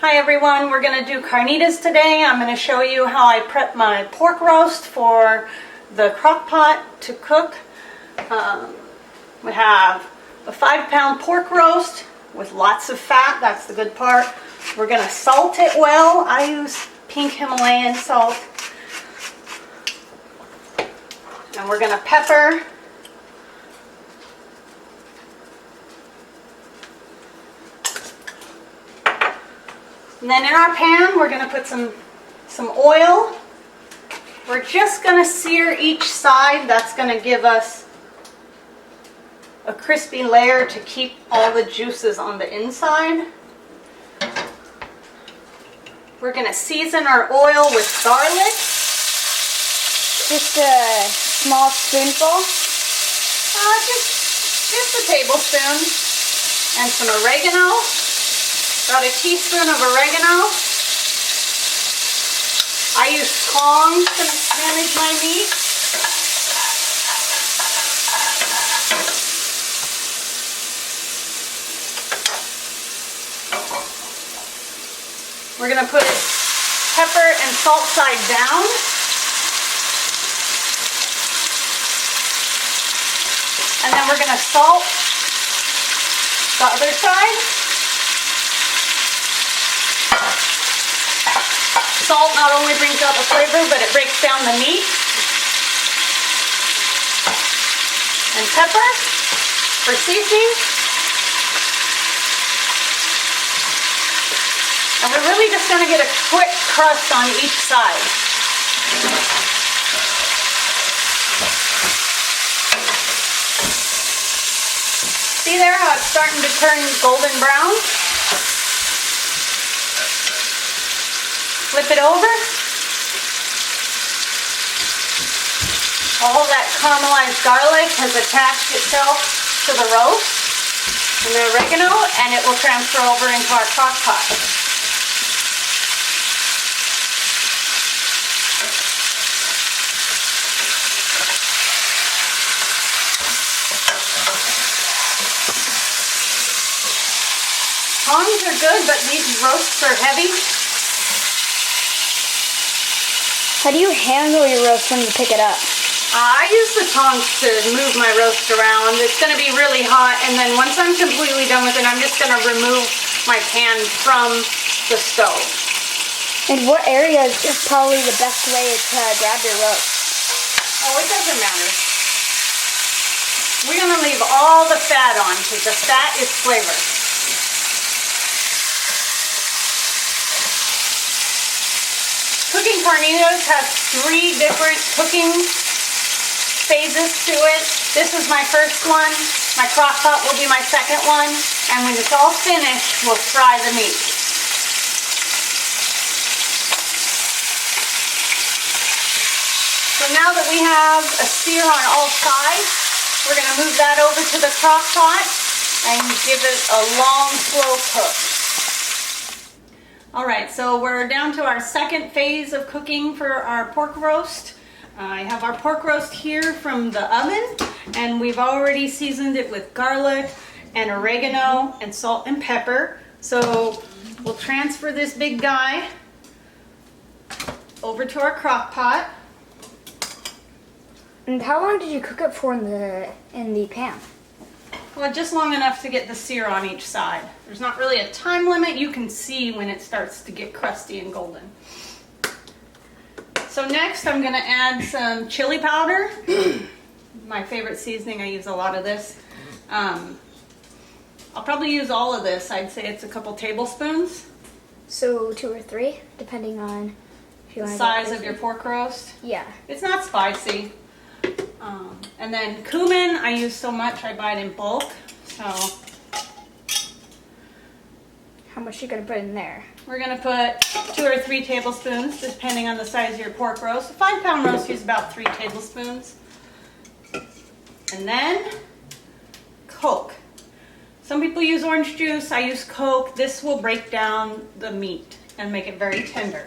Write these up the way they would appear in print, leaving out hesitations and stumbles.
Hi everyone, we're going to do carnitas today. I'm going to show you how I prep my pork roast for the crock pot to cook. We have a 5-pound pork roast with lots of fat, that's the good part. We're going to salt it well. I use pink Himalayan salt. And we're going to pepper. And then in our pan, we're going to put some oil. We're just going to sear each side. That's going to give us a crispy layer to keep all the juices on the inside. We're going to season our oil with garlic. Just a small spoonful? Just a tablespoon. And some oregano. About a teaspoon of oregano. I use tongs to manage my meat. We're going to put pepper and salt side down. And then we're going to salt the other side. Salt not only brings out the flavor, but it breaks down the meat. And pepper for seasoning. And we're really just going to get a quick crust on each side. See there how it's starting to turn golden brown? Flip it over. All that caramelized garlic has attached itself to the roast and the oregano, and it will transfer over into our crock pot. Tongs are good, but these roasts are heavy. How do you handle your roast when you pick it up? I use the tongs to move my roast around. It's going to be really hot, and then once I'm completely done with it, I'm just going to remove my pan from the stove. And what area is probably the best way to grab your roast? Oh, it doesn't matter. We're going to leave all the fat on because the fat is flavor. Cooking carnitas has 3 different cooking phases to it. This is my first one. My crock pot will be my second one. And when it's all finished, we'll fry the meat. So now that we have a sear on all sides, we're going to move that over to the crock pot and give it a long, slow cook. Alright, so we're down to our second phase of cooking for our pork roast. I have our pork roast here from the oven, and we've already seasoned it with garlic and oregano and salt and pepper. So we'll transfer this big guy over to our crock pot. And how long did you cook it for in the pan? Well, just long enough to get the sear on each side. There's not really a time limit. You can see when it starts to get crusty and golden. So next I'm going to add some chili powder. My favorite seasoning, I use a lot of this. I'll probably use all of this. I'd say it's a couple tablespoons. So 2 or 3, depending on if you The want size of your pork roast. Yeah. It's not spicy. And then cumin, I use so much, I buy it in bulk. So how much are you going to put in there? we're going to put 2 or 3 tablespoons, depending on the size of your pork roast. A 5-pound roast uses about 3 tablespoons. And then Coke. Some people use orange juice. I use Coke. This will break down the meat and make it very tender.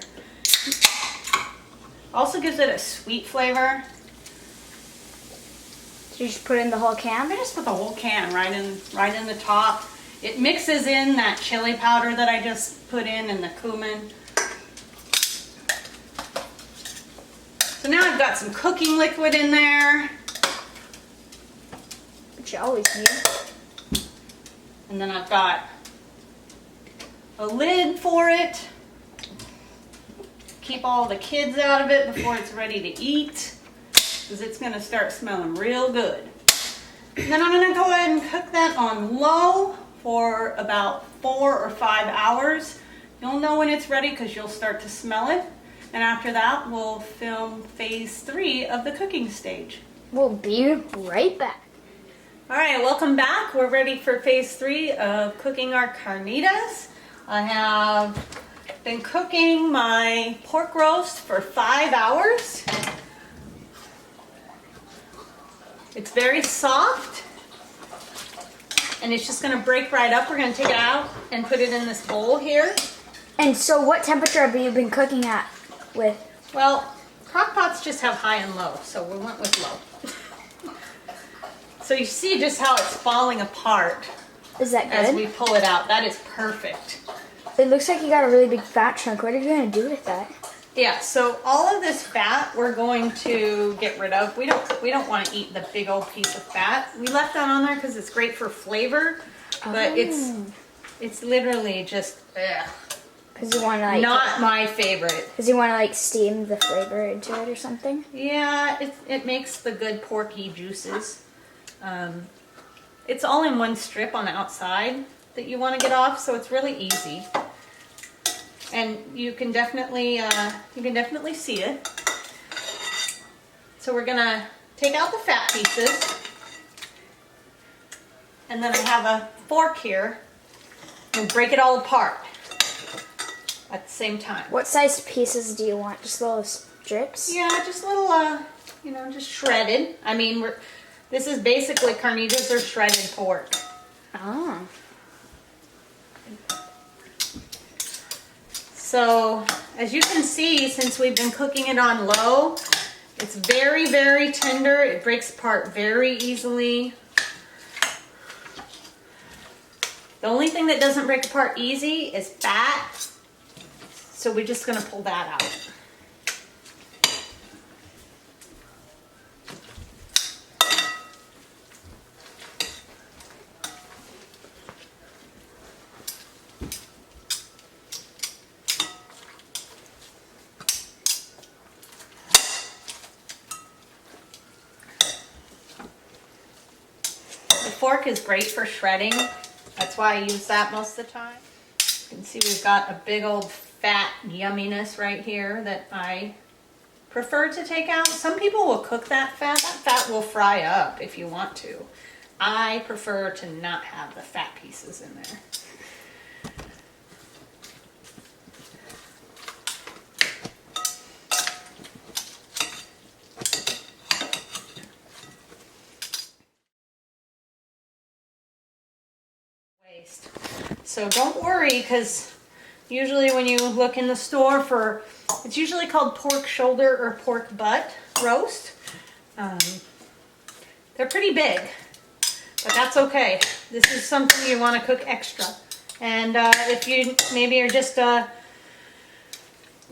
Also gives it a sweet flavor. So you just put in the whole can? I just put the whole can right in the top. It mixes in that chili powder that I just put in and the cumin. So now I've got some cooking liquid in there. Which you always need. And then I've got a lid for it. Keep all the kids out of it before it's ready to eat, because it's going to start smelling real good. And then I'm going to go ahead and cook that on low for about 4 or 5 hours. You'll know when it's ready because you'll start to smell it. And after that, we'll film phase 3 of the cooking stage. We'll be right back. All right, welcome back. We're ready for phase 3 of cooking our carnitas. I have been cooking my pork roast for 5 hours. It's very soft, and it's just gonna break right up. We're gonna take it out and put it in this bowl here. And so what temperature have you been cooking at with? Well, crock pots just have high and low, so we went with low. So you see just how it's falling apart Is that good? as we pull it out. That is perfect. It looks like you got a really big fat chunk. What are you going to do with that? Yeah, so all of this fat we're going to get rid of. We don't want to eat the big old piece of fat. We left that on there because it's great for flavor, but it's literally just Because you want to like not my favorite. Because you want to like steam the flavor into it or something. Yeah, it makes the good porky juices. It's all in one strip on the outside that you want to get off, so it's really easy. And you can definitely see it. So we're gonna take out the fat pieces, and then I have a fork here and break it all apart at the same time. What size pieces do you want? Just little strips? Yeah, just little, just shredded. I mean, this is basically carnitas or shredded pork. Oh. So, as you can see, since we've been cooking it on low, it's very, very tender. It breaks apart very easily. The only thing that doesn't break apart easy is fat. So we're just gonna pull that out. The fork is great for shredding. That's why I use that most of the time. You can see we've got a big old fat yumminess right here that I prefer to take out. Some people will cook that fat. That fat will fry up if you want to. I prefer to not have the fat pieces in there. So don't worry, because usually when you look in the store for, it's usually called pork shoulder or pork butt roast. They're pretty big, but that's okay. This is something you want to cook extra. And if you maybe are just a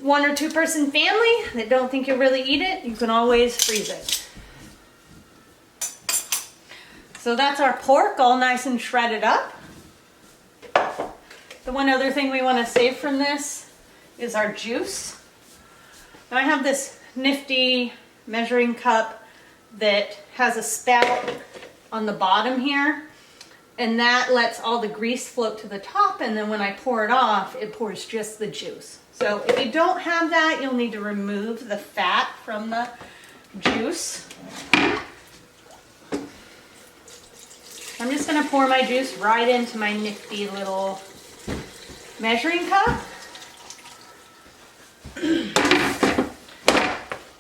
1 or 2 person family that don't think you'll really eat it, you can always freeze it. So that's our pork all nice and shredded up. The one other thing we want to save from this is our juice. Now I have this nifty measuring cup that has a spout on the bottom here, and that lets all the grease float to the top, and then when I pour it off, it pours just the juice. So if you don't have that, you'll need to remove the fat from the juice. I'm just going to pour my juice right into my nifty little measuring cup.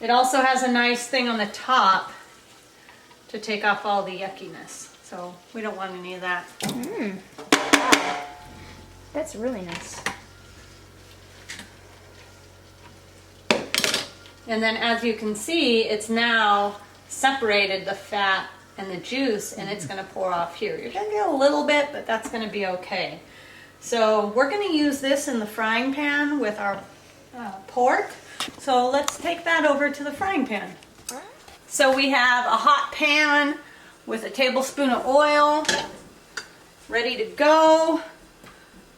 It also has a nice thing on the top to take off all the yuckiness. So we don't want any of that. Wow. That's really nice. And then as you can see, it's now separated the fat and the juice, and it's gonna pour off here. You're gonna get a little bit, but that's gonna be okay. So we're gonna use this in the frying pan with our pork. So let's take that over to the frying pan. So we have a hot pan with a tablespoon of oil, ready to go.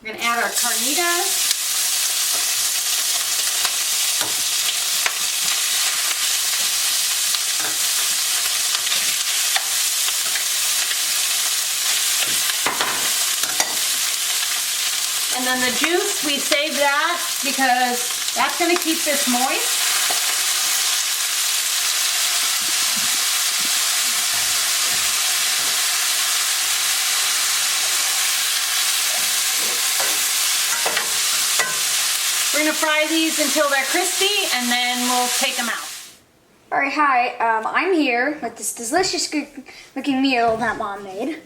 We're gonna add our carnitas. And then the juice, we save that because that's gonna keep this moist. We're gonna fry these until they're crispy, and then we'll take them out. Alright, hi. I'm here with this delicious looking meal that Mom made.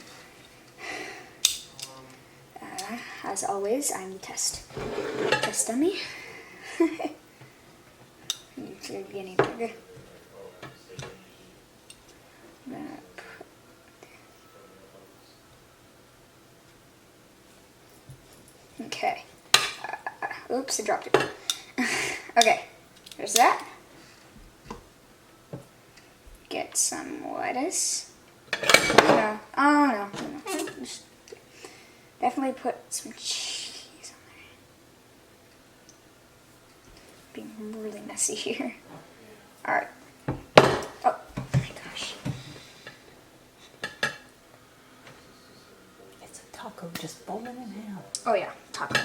As always, I'm the test dummy. It's a guinea pig. Okay. Oops, I dropped it. Okay, there's that. Get some lettuce. Oh no. Just definitely put some cheese on there. Being really messy here. Alright. Oh my gosh. It's a taco, just fold it in half. Oh yeah, taco.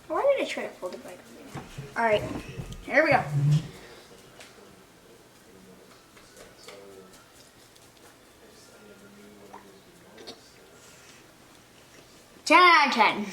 Why did I try to fold it like that? Alright, here we go. 10 out of 10.